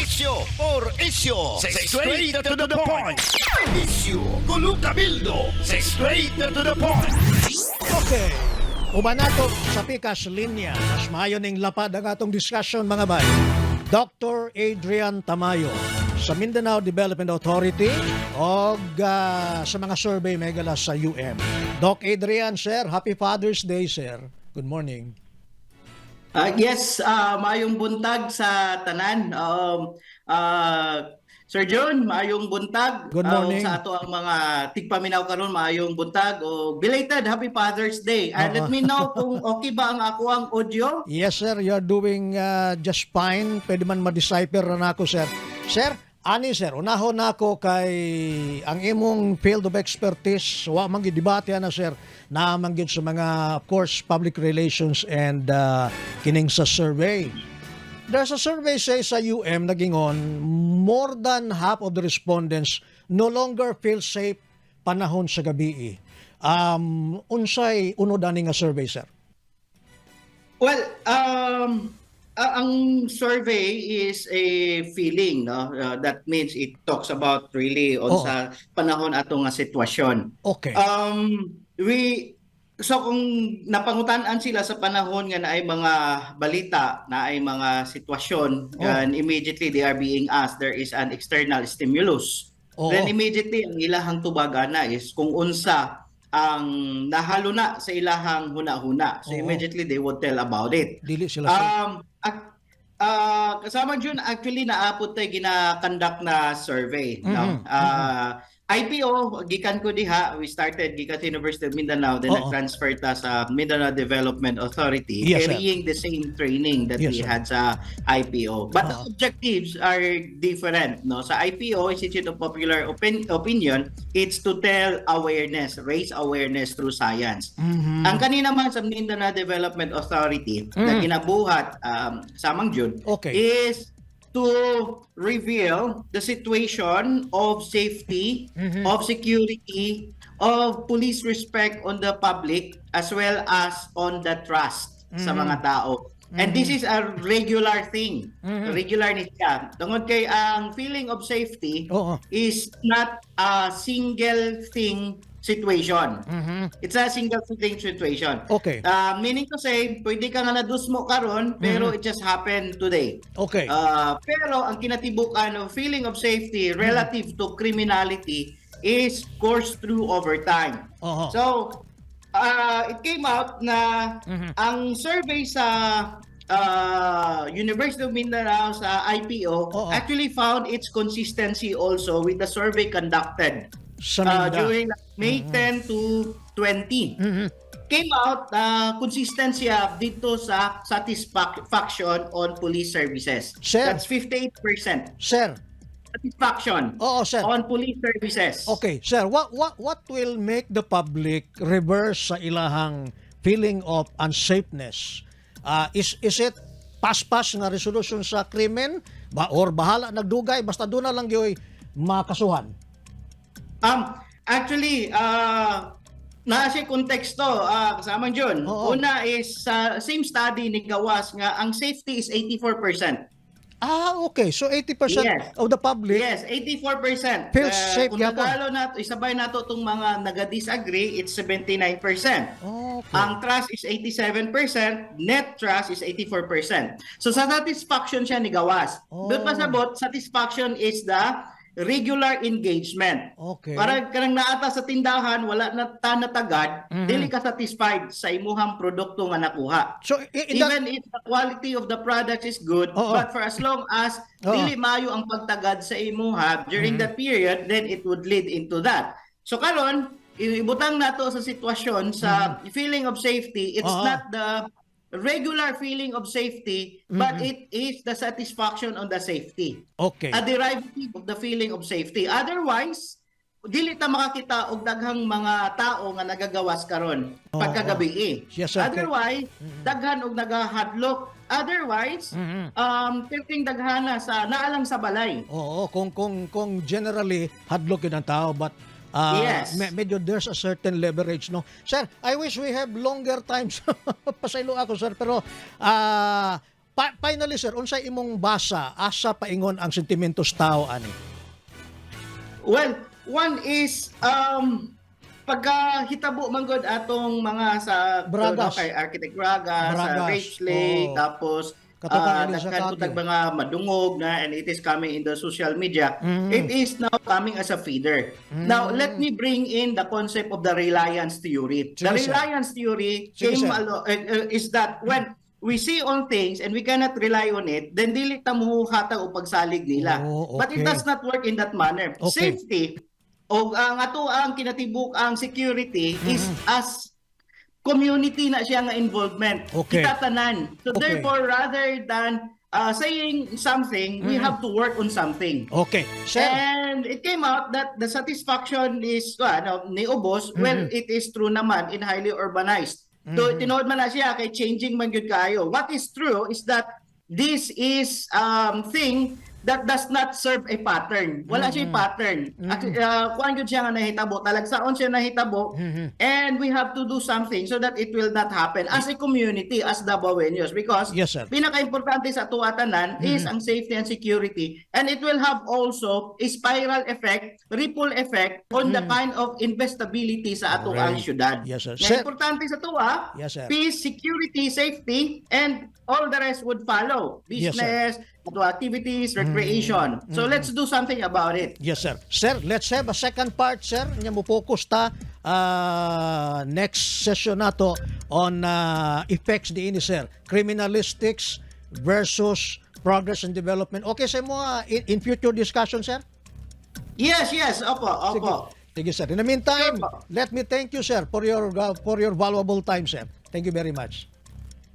Isyo. Straight to the point. Isyo. Kulog kabildo. Straight to the point. Okay. Uban nato sa pikas linya. Mas maayo ning lapad ang atong discussion mga bay. Dr. Adrian Tamayo sa Mindanao Development Authority o sa mga survey megala sa Doc Adrian, sir. Happy Father's Day, sir. Good morning. Yes, maayong buntag sa tanan. Sir John, maayong buntag. Good morning. Sa ato ang mga tigpaminaw karon, maayong buntag. Belated Happy Father's Day. Let me know kung okay ba ang ako ang audio. Yes, sir. You're doing just fine. Pwede man ma-decipher na ako, sir. Sir, ani, sir, unahon na ako kay ang imong field of expertise. Wa man gidebate na, sir. Naamang gid sa mga, of course, public relations and kining sa survey. There's a survey say sa nagingon, more than half of the respondents no longer feel safe panahon sa gabi. Unsay unod ani nga survey, sir? Well, ang survey is a feeling, no? That means it talks about really on sa panahon ato nga sitwasyon. Okay. So kung napangutan-an sila sa panahon nga naay mga balita, naay mga sitwasyon, and immediately they are being asked, there is an external stimulus. Then immediately ang ilahang tubagana is kung unsa ang nahalo na sa ilahang huna-huna. So immediately they would tell about it. Dili sila kasama dyan, actually naapot tayo gina-conduct na survey. No? IPO, gikan ko diha, we started gikan sa University of Mindanao, then nag-transfer ta sa Mindanao Development Authority, carrying the same training that we had sa IPO. But the objectives are different. No? Sa IPO, Institute of Popular Opinion, it's to tell awareness, raise awareness through science. Ang kanina man sa Mindanao Development Authority, na ginabuhat samang June, is to reveal the situation of safety, of security, of police respect on the public, as well as on the trust sa mga tao. And this is a regular thing. Regular ni siya. Tungod kay ang feeling of safety is not a single thing situation. It's a single thing situation. Okay. Meaning to say, pwede ka nga nadusmo karon, pero it just happened today. Okay. Pero ang kinatibukan of feeling of safety relative to criminality is coursed through over time. So, it came out na ang survey sa University of Mindanao sa IPO actually found its consistency also with the survey conducted during May 10 to 20. Came out consistency dito sa satisfaction on police services. Sir. That's 58%. Sir. Satisfaction sir. on police services. Okay, sir, what will make the public reverse sa ilahang feeling of unsafeness? Is it paspas nga resolution sa krimen or bahala nagdugay basta doon na lang gyoy makasuhan? Actually, nasa konteksto kasamang John. Una is same study ni gawas nga ang safety is 84%. Okay. So 80% of the public 84%. feels safe kung nagalo nato, isabay nato itong mga naga-disagree, it's 79%. Ang trust is 87%, net trust is 84%. So sa satisfaction siya ni gawas. Doon pasabot, satisfaction is the regular engagement. Okay. Para kanang naata sa tindahan, wala na tanatagad, dili ka satisfied sa imuhang produkto nga nakuha. So even if the quality of the product is good, but for as long as dili maayo ang pagtagad sa imuha during that period, then it would lead into that. So karon, ibutang nato sa sitwasyon sa feeling of safety, it's not the regular feeling of safety, but it is the satisfaction on the safety. Okay. A derivative of the feeling of safety. Otherwise, dili ta makakita og daghang mga tao nga nagagawas karon pagkagabi. Yes, sir. Otherwise, daghan og nagahadlok. Otherwise, perting daghana sa naalang sa balay. Kung generally hadlok yun ang tao, but medyo there's a certain leverage, no? Sir, I wish we have longer times. Pasaylo ako, sir, pero finally sir, unsay imong basa asa paingon ang sentimentos tao ani? Well, one is pagka-hitabo man gud atong mga sa Bragas. kay Architect Bragas, sa Bragas, Race Lake, oo. tapos Katukan ini sa daghan Baguio. putag mga madungog na, and it is coming in the social media. It is now coming as a feeder. Now, let me bring in the concept of the reliance theory. Sige, The sir. reliance theory Sige, came sir. is that when we see on things and we cannot rely on it, then dili ta mo hatag o pagsalig nila. Oh, But it okay. does not work in that manner. Okay. Safety o ang ato ang kinatibuk ang security is as community na siya nga involvement. Okay. Kita tanan. So Okay. therefore, rather than saying something, we have to work on something. Okay. Sir, And it came out that the satisfaction is ni Ubos, well, it is true naman in highly urbanized. So tinood man na siya kay changing man gyud kaayo. What is true is that this is thing that does not serve a pattern. Wala siya pattern. Kuan gyud siya nga nahitabo, talagsaon siya nahitabo, and we have to do something so that it will not happen as a community, as Dabaweños, because Yes, sir. pinaka-importante sa ato atanan is ang safety and security, and it will have also a spiral effect, ripple effect on the kind of investability sa ato ang Right. syudad. Yes, sir. Nga Sir- importante sa tuwa, Yes, sir. peace, security, safety, and all the rest would follow. Yes, sir. Business, ato activities, recreation. So let's do something about it. yes sir. Sir, let's have a second part sir. Nya mo focus ta next session nato on effects diini sir. Criminalistics versus progress and development. Okay sa mo in future discussion sir? Yes, opo, Sige. opo. Sige sir. In the meantime, Sure po. let me thank you sir for your valuable time sir. Thank you very much.